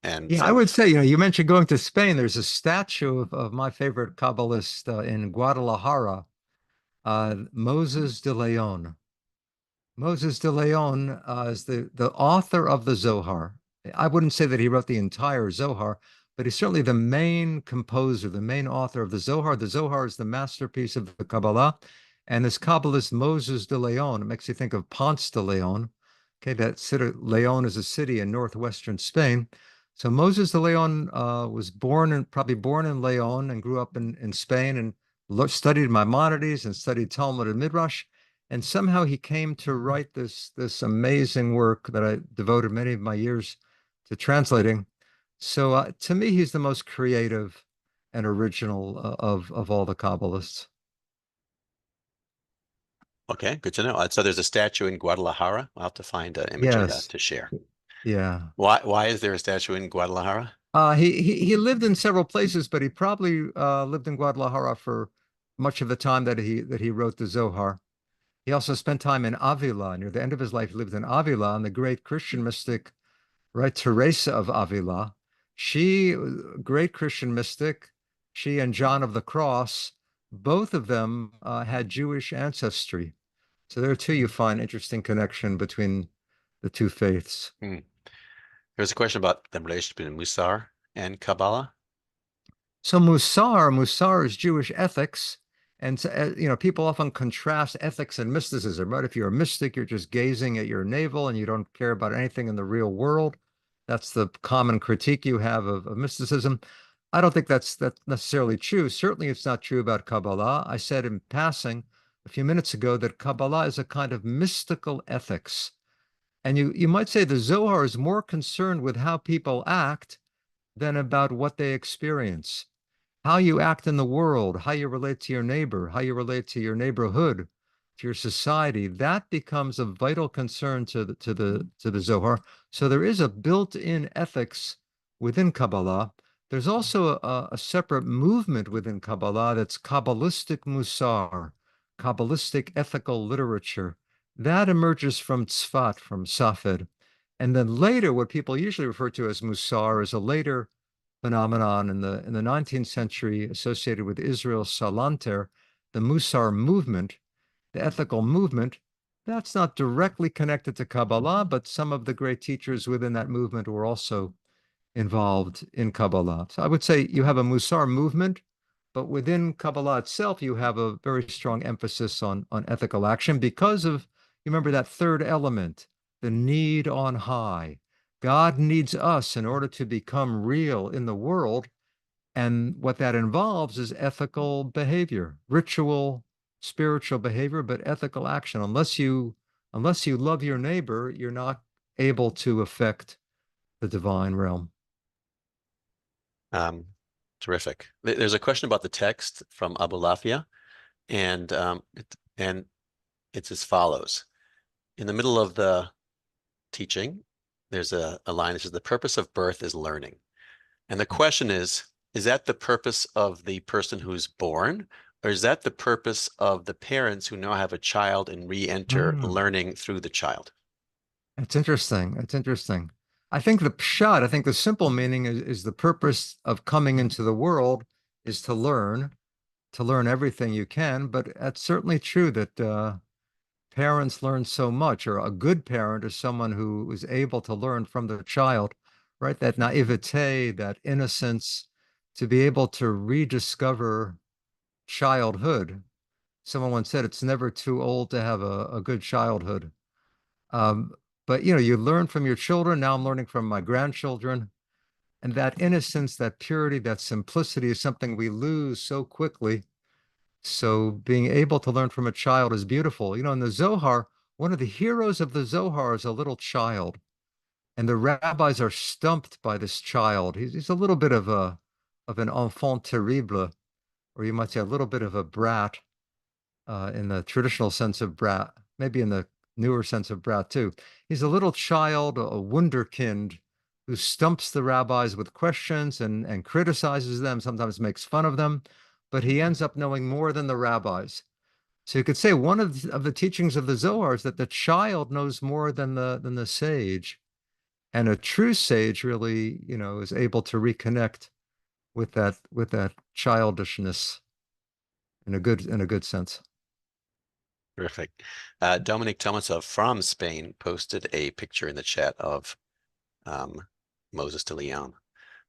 And Yeah, I so, would say, you mentioned going to Spain. There's a statue of my favorite Kabbalist in Guadalajara, Moses de Leon. Moses de Leon is the author of the Zohar. I wouldn't say that he wrote the entire Zohar, but he's certainly the main composer, the main author of the Zohar. The Zohar is the masterpiece of the Kabbalah. And this Kabbalist Moses de Leon, it makes you think of Ponce de Leon. Okay, that city, Leon is a city in northwestern Spain. So Moses de Leon was probably born in Leon and grew up in Spain and studied Maimonides and studied Talmud and Midrash. And somehow he came to write this amazing work that I devoted many of my years to translating. So to me, he's the most creative and original of all the Kabbalists. okay, good to know. So there's a statue in Guadalajara. I'll have to find an image of that Yes, to share. yeah. Why is there a statue in Guadalajara? He lived in several places, but he probably lived in Guadalajara for much of the time that he wrote the Zohar. He also spent time in Avila. Near the end of his life, he lived in Avila, and the great Christian mystic, right, Teresa of Avila. She, great Christian mystic, she and John of the Cross, both of them had Jewish ancestry. So there too, you find interesting connection between the two faiths. Hmm. There's a question about the relationship between Musar and Kabbalah. So Musar is Jewish ethics. And people often contrast ethics and mysticism, right? If you're a mystic, you're just gazing at your navel and you don't care about anything in the real world. That's the common critique you have of mysticism. I don't think that's necessarily true. Certainly, it's not true about Kabbalah. I said in passing a few minutes ago that Kabbalah is a kind of mystical ethics. And you might say the Zohar is more concerned with how people act than about what they experience. How you act in the world, how you relate to your neighbor, how you relate to your neighborhood, to your society, that becomes a vital concern to the Zohar. So there is a built-in ethics within Kabbalah. There's also a separate movement within Kabbalah that's Kabbalistic Musar, Kabbalistic ethical literature. That emerges from Tzfat, from Safed. And then later, what people usually refer to as Musar is a later phenomenon in the 19th century associated with Israel Salanter, the Musar movement, the ethical movement. That's not directly connected to Kabbalah, but some of the great teachers within that movement were also involved in Kabbalah. So I would say you have a Musar movement, but within Kabbalah itself, you have a very strong emphasis on ethical action because of, you remember that third element, the need on high. God needs us in order to become real in the world. And what that involves is ethical behavior, ritual, spiritual behavior, but ethical action. Unless you love your neighbor, you're not able to affect the divine realm. Um, Terrific. There's a question about the text from Abu Lafia, and and it's as follows. In the middle of the teaching, there's a line that says, the purpose of birth is learning. And the question is that the purpose of the person who's born, or is that the purpose of the parents who now have a child and re-enter Mm. learning through the child? It's interesting. It's interesting. I think the simple meaning is the purpose of coming into the world is to learn everything you can. But it's certainly true that parents learn so much, or a good parent is someone who is able to learn from the child, right? That naivete, that innocence, to be able to rediscover childhood. Someone once said it's never too old to have a good childhood. Um, but you learn from your children. Now I'm learning from my grandchildren. And that innocence, that purity, that simplicity is something we lose so quickly. So being able to learn from a child is beautiful. In the Zohar, one of the heroes of the Zohar is a little child. And the rabbis are stumped by this child. He's a little bit of an enfant terrible, or you might say a little bit of a brat, in the traditional sense of brat, maybe in the newer sense of brat too. He's a little child, a wunderkind, who stumps the rabbis with questions and criticizes them, sometimes makes fun of them, but he ends up knowing more than the rabbis. So you could say one of the teachings of the Zohar is that the child knows more than the sage. And a true sage really, is able to reconnect with that childishness in a good sense. Terrific. Dominic Tomasov from Spain posted a picture in the chat of um, Moses de Leon.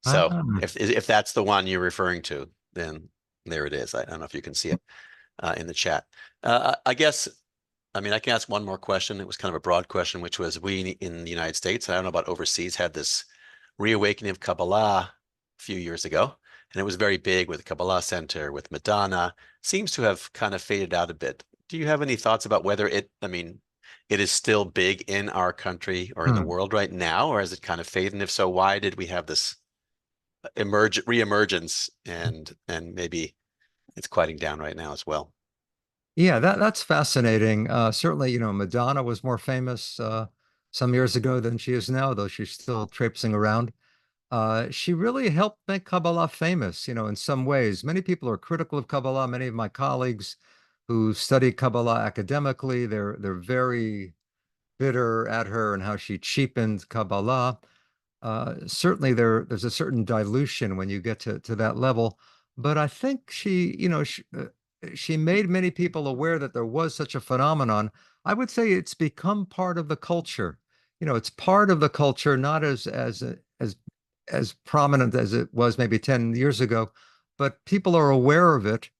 So Ah. if that's the one you're referring to, then there it is. I don't know if you can see it in the chat. I guess, I mean, I can ask one more question. It was kind of a broad question, which was we in the United States, I don't know about overseas, had this reawakening of Kabbalah a few years ago. And it was very big with the Kabbalah Center, with Madonna. Seems to have kind of faded out a bit. Do you have any thoughts about whether I mean, it is still big in our country or in the Hmm. world right now, or has it kind of faded? And if so, why did we have this reemergence and maybe it's quieting down right now as well? Yeah, that's fascinating. Certainly, Madonna was more famous some years ago than she is now, though she's still traipsing around. She really helped make Kabbalah famous, in some ways. Many people are critical of Kabbalah. Many of my colleagues who study Kabbalah academically, they're very bitter at her and how she cheapened Kabbalah. Certainly there's a certain dilution when you get to that level, but I think she made many people aware that there was such a phenomenon. I would say it's become part of the culture. It's part of the culture, not as prominent as it was maybe 10 years ago, but people are aware of it.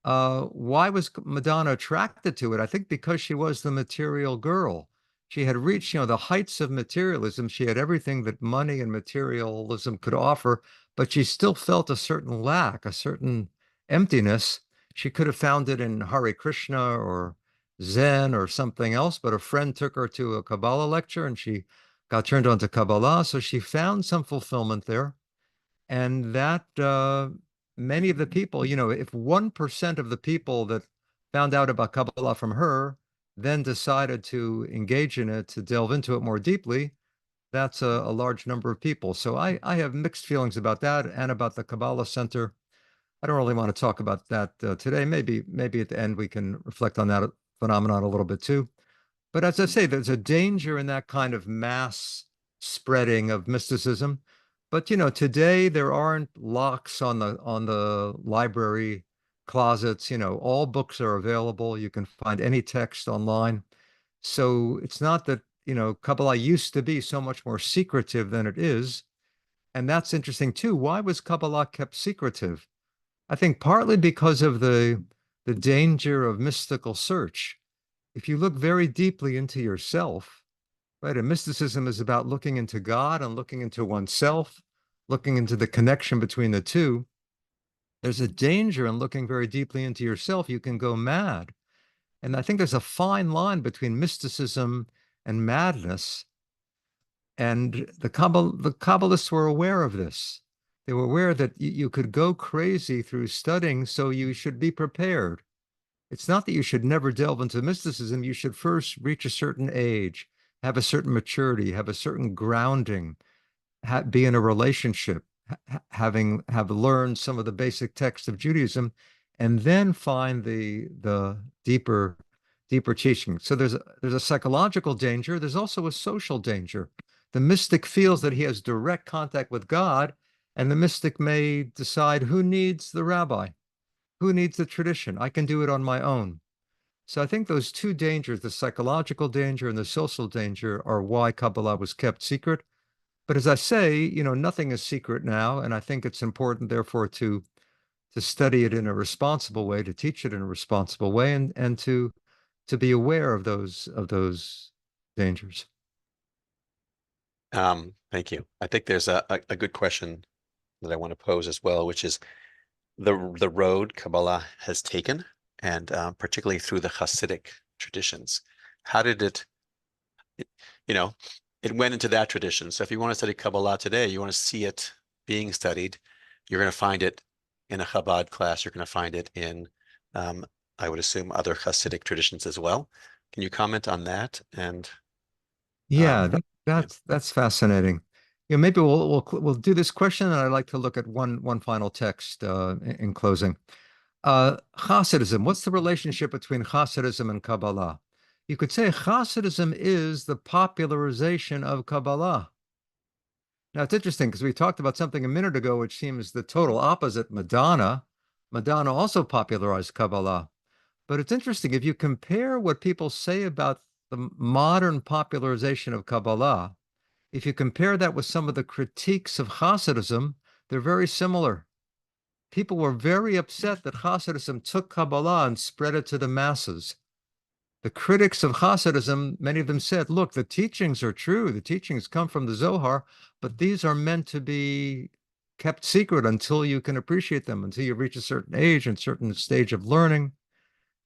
Why was Madonna attracted to it? I think because she was the material girl. She had reached, the heights of materialism. She had everything that money and materialism could offer, but she still felt a certain lack, a certain emptiness. She could have found it in Hare Krishna or Zen or something else, but a friend took her to a Kabbalah lecture and she got turned on to Kabbalah. So she found some fulfillment there. And that many of the people, if 1% of the people that found out about Kabbalah from her then decided to engage in it, to delve into it more deeply, that's a large number of people. So I have mixed feelings about that and about the Kabbalah Center. I don't really want to talk about that today. Maybe at the end we can reflect on that phenomenon a little bit too. But as I say, there's a danger in that kind of mass spreading of mysticism. But today there aren't locks on the library closets. All books are available. You can find any text online. So it's not that, Kabbalah used to be so much more secretive than it is. And that's interesting too. Why was Kabbalah kept secretive? I think partly because of the danger of mystical search. If you look very deeply into yourself, right, and mysticism is about looking into God and looking into oneself, looking into the connection between the two. There's a danger in looking very deeply into yourself. You can go mad. And I think there's a fine line between mysticism and madness. And the Kabbalists were aware of this. They were aware that you could go crazy through studying, so you should be prepared. It's not that you should never delve into mysticism. You should first reach a certain age, have a certain maturity, have a certain grounding, be in a relationship, have learned some of the basic texts of Judaism, and then find the deeper teaching. So there's a psychological danger. There's also a social danger. The mystic feels that he has direct contact with God, and the mystic may decide who needs the rabbi, who needs the tradition. I can do it on my own. So I think those two dangers, the psychological danger and the social danger, are why Kabbalah was kept secret. But as I say, nothing is secret now, and I think it's important, therefore, to study it in a responsible way, to teach it in a responsible way, and to be aware of those dangers. Thank you. I think there's a good question that I want to pose as well, which is the road Kabbalah has taken, and particularly through the Hasidic traditions. How did it, you know, it went into that tradition. So if you want to study Kabbalah today, you want to see it being studied, you're going to find it in a Chabad class. You're going to find it in, I would assume, other Hasidic traditions as well. Can you comment on that? And Yeah, um, yeah, that's fascinating. Maybe we'll do this question, and I'd like to look at one final text in closing. Hasidism. What's the relationship between Hasidism and Kabbalah? You could say Hasidism is the popularization of Kabbalah. Now it's interesting because we talked about something a minute ago, which seems the total opposite. Madonna. Madonna also popularized Kabbalah. But it's interesting if you compare what people say about the modern popularization of Kabbalah, if you compare that with some of the critiques of Hasidism, they're very similar. People were very upset that Hasidism took Kabbalah and spread it to the masses. The critics of Hasidism, many of them said, look, the teachings are true. The teachings come from the Zohar, but these are meant to be kept secret until you can appreciate them, until you reach a certain age and certain stage of learning.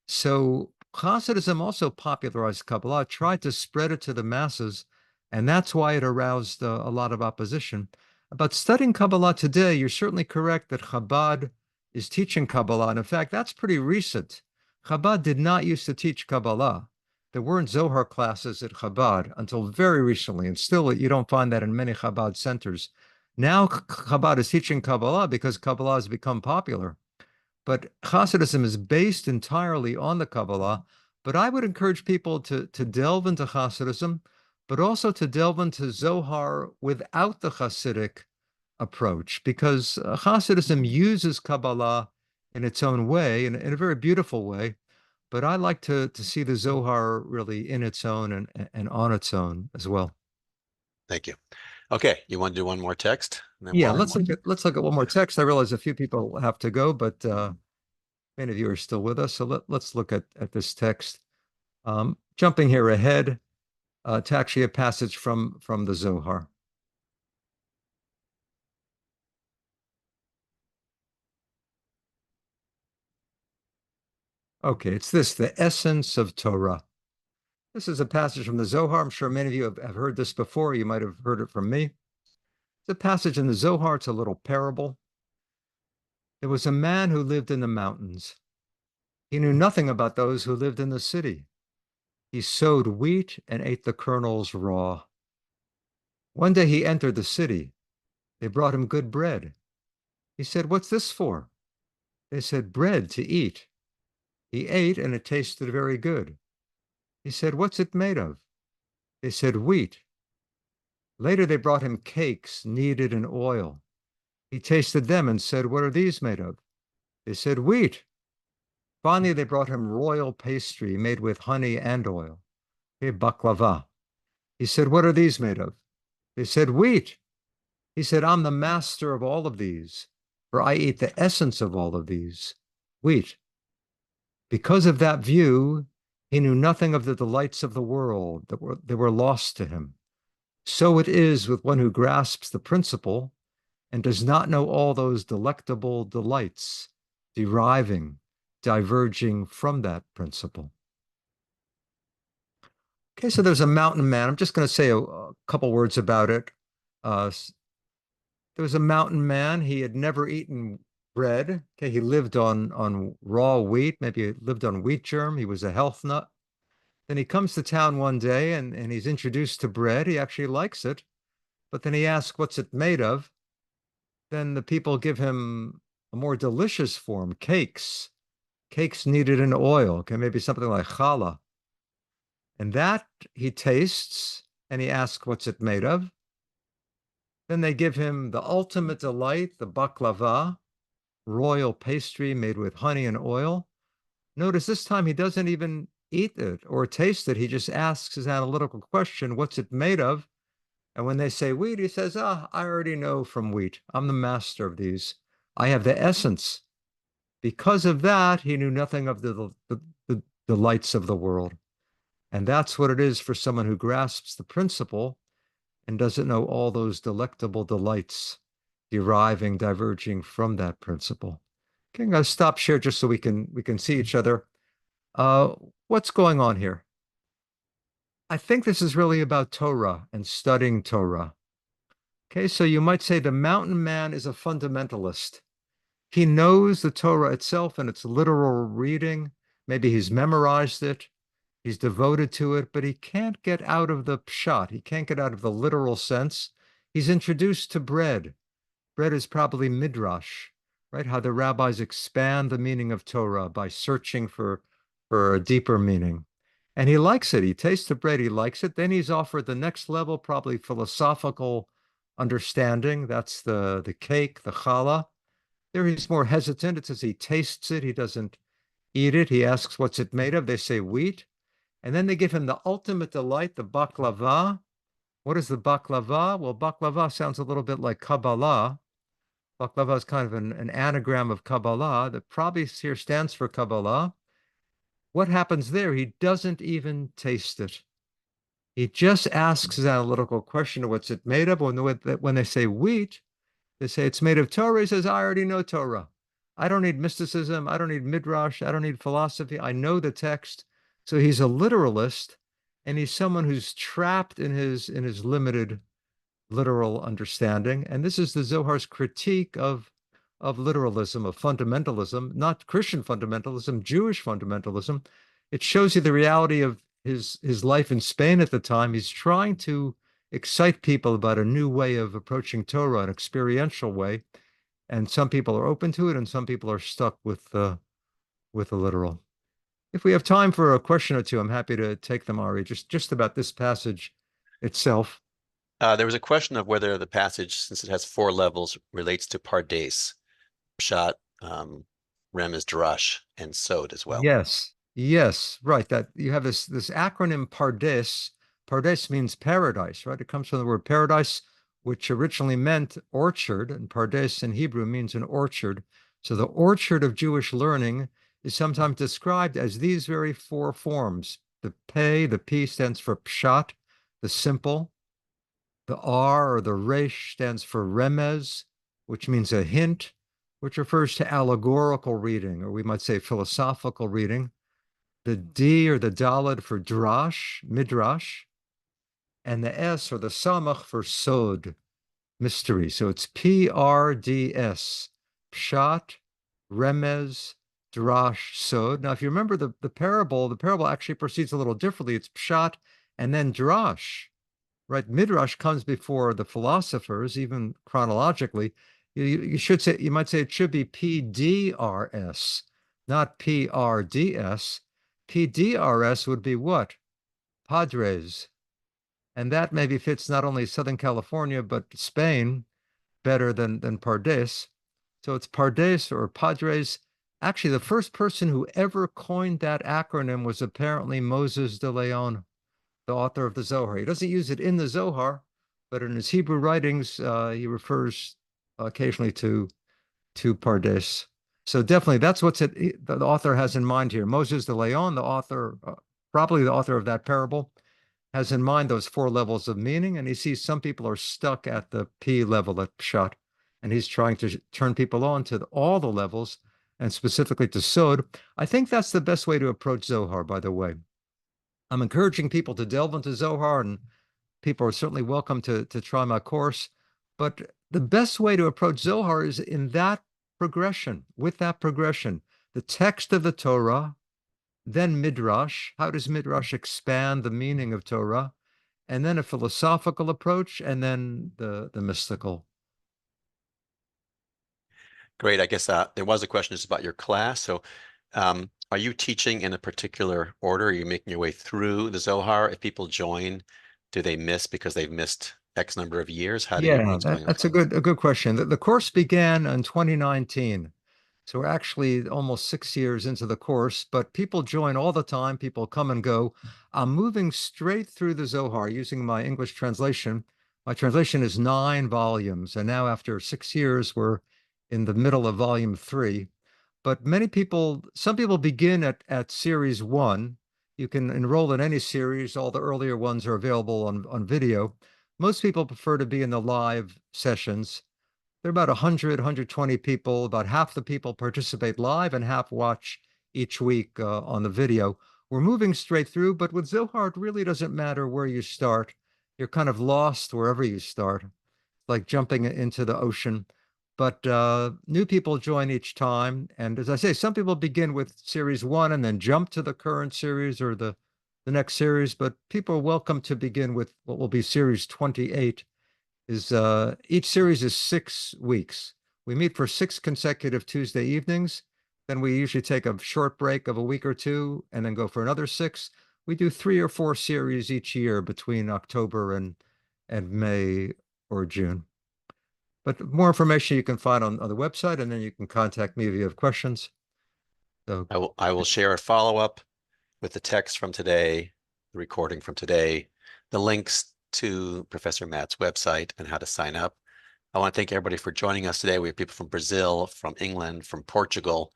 So Hasidism also popularized Kabbalah, tried to spread it to the masses, and that's why it aroused a lot of opposition. About studying Kabbalah today, you're certainly correct that Chabad is teaching Kabbalah. And in fact, that's pretty recent. Chabad did not used to teach Kabbalah. There weren't Zohar classes at Chabad until very recently, and still you don't find that in many Chabad centers. Now Chabad is teaching Kabbalah because Kabbalah has become popular. But Hasidism is based entirely on the Kabbalah. But I would encourage people to delve into Hasidism, but also to delve into Zohar without the Hasidic approach, because Hasidism uses Kabbalah in its own way, in a very beautiful way. But I like to see the Zohar really in its own and on its own as well. thank you. Okay, you want to do one more text? And then Yeah, we'll, let's look at one more text. I realize a few people have to go, but many of you are still with us. So let's look at this text. Jumping here ahead to actually a passage from the Zohar. Okay, it's this, the essence of Torah. This is a passage from the Zohar. I'm sure many of you have heard this before. You might have heard it from me. It's a passage in the Zohar. It's a little parable. There was a man who lived in the mountains. He knew nothing about those who lived in the city. He sowed wheat and ate the kernels raw. One day he entered the city. They brought him good bread. He said, "What's this for?" They said, "Bread to eat." He ate, and it tasted very good. He said, "What's it made of?" They said, "Wheat." Later they brought him cakes kneaded in oil. He tasted them and said, "What are these made of?" They said, "Wheat." Finally they brought him royal pastry made with honey and oil, a baklava. He said, "What are these made of?" They said, "Wheat." He said, "I'm the master of all of these, for I eat the essence of all of these, wheat." Because of that view, he knew nothing of the delights of the world, they were lost to him. So it is with one who grasps the principle and does not know all those delectable delights deriving, diverging from that principle. Okay, so there's a mountain man. I'm just going to say a couple words about it. Uh, there was a mountain man. He had never eaten bread. Okay, he lived on raw wheat. Maybe he lived on wheat germ. He was a health nut. Then he comes to town one day and he's introduced to bread. He actually likes it, but then he asks, "What's it made of?" Then the people give him a more delicious form, cakes kneaded in oil. Okay, maybe something like challah. And that he tastes and he asks, "What's it made of?" Then they give him the ultimate delight, the baklava, royal pastry made with honey and oil. Notice this time he doesn't even eat it or taste it. He just asks his analytical question, "What's it made of?" And when they say wheat, he says, ah, I already know from wheat. I'm the master of these. I have the essence. Because of that, he knew nothing of the delights of the world. And that's what it is for someone who grasps the principle and doesn't know all those delectable delights deriving, diverging from that principle. Okay, I'm going to stop share just so we can see each other. Uh, what's going on here? I think this is really about Torah and studying Torah. Okay, so you might say the mountain man is a fundamentalist. He knows the Torah itself and its literal reading. Maybe he's memorized it. He's devoted to it, but he can't get out of the pshat. He can't get out of the literal sense. He's introduced to bread. Bread is probably midrash, right? How the rabbis expand the meaning of Torah by searching for a deeper meaning. And he likes it. He tastes the bread, he likes it. Then he's offered the next level, probably philosophical understanding. That's the cake, the challah. There he's more hesitant. It says he tastes it, he doesn't eat it. He asks, what's it made of? They say wheat. And then they give him the ultimate delight, the baklava. What is the baklava? Well, baklava sounds a little bit like Kabbalah. Baklava is kind of an anagram of Kabbalah that probably here stands for Kabbalah. What happens there? He doesn't even taste it. He just asks an analytical question of what's it made of. When they say wheat, they say it's made of Torah. He says, I already know Torah. I don't need mysticism. I don't need midrash. I don't need philosophy. I know the text. So he's a literalist, and he's someone who's trapped in his limited literal understanding. And this is the Zohar's critique of literalism, of fundamentalism, not Christian fundamentalism, Jewish fundamentalism. It shows you the reality of his life in Spain at the time. He's trying to excite people about a new way of approaching Torah, an experiential way. And some people are open to it, and some people are stuck with the literal. If we have time for a question or two, I'm happy to take them, Ari, just about this passage itself. There was a question of whether the passage, since it has 4 levels, relates to Pardes, Pshat, Remez, Darash, and Sod as well. Yes, yes, right. That you have this acronym Pardes. Pardes means paradise, right? It comes from the word paradise, which originally meant orchard, and Pardes in Hebrew means an orchard. So the orchard of Jewish learning is sometimes described as these very 4 forms. The P stands for Pshat, the simple. The R or the Resh stands for Remez, which means a hint, which refers to allegorical reading, or we might say philosophical reading. The D or the Daled for Drash, Midrash, and the S or the Samach for Sod, mystery. So it's PRDS, Pshat, Remez, Drash, Sod. Now, if you remember the parable actually proceeds a little differently. It's Pshat and then Drash, right? Midrash comes before the philosophers, even chronologically. You might say it should be PDRS, not PRDS. PDRS would be what? Padres. And that maybe fits not only Southern California, but Spain better than Pardes. So it's Pardes or Padres. Actually, the first person who ever coined that acronym was apparently Moses de Leon, the author of the Zohar. He doesn't use it in the Zohar, but in his Hebrew writings, he refers occasionally to Pardes. So definitely, that's what the author has in mind here. Moses de Leon, the author, probably the author of that parable, has in mind those 4 levels of meaning, and he sees some people are stuck at the P level at Pshat, and he's trying to turn people on to all the levels, and specifically to Sod. I think that's the best way to approach Zohar, by the way. I'm encouraging people to delve into Zohar, and people are certainly welcome to try my course. But the best way to approach Zohar is in that progression, with that progression, the text of the Torah, then Midrash. How does Midrash expand the meaning of Torah? And then a philosophical approach, and then the mystical. Great. I guess there was a question just about your class. So are you teaching in a particular order? Are you making your way through the Zohar? If people join, do they miss because they've missed X number of years? Yeah, What's going on? that's a good question. The course began in 2019. So we're actually almost 6 years into the course, but people join all the time. People come and go. I'm moving straight through the Zohar using my English translation. My translation is 9 volumes, and now after 6 years, we're in the middle of volume 3. But some people begin at series 1. You can enroll in any series. All the earlier ones are available on video. Most people prefer to be in the live sessions. There are about 100, 120 people. About half the people participate live and half watch each week on the video. We're moving straight through, but with Zohar, it really doesn't matter where you start. You're kind of lost wherever you start, like jumping into the ocean. But new people join each time. And as I say, some people begin with series 1 and then jump to the current series or the next series. But people are welcome to begin with what will be series 28. Each series is 6 weeks. We meet for 6 consecutive Tuesday evenings. Then we usually take a short break of a week or two and then go for another 6. We do 3 or 4 series each year between October and May or June. But more information you can find on the website, and then you can contact me if you have questions. So I will share a follow-up with the text from today, the recording from today, the links to Professor Matt's website and how to sign up. I want to thank everybody for joining us today. We have people from Brazil, from England, from Portugal.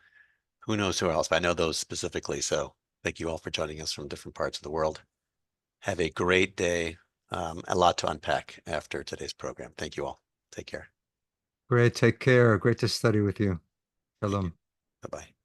Who knows who else, but I know those specifically. So thank you all for joining us from different parts of the world. Have a great day. A lot to unpack after today's program. Thank you all. Take care. great. Take care. Great to study with you. Thank you. Shalom. Bye-bye.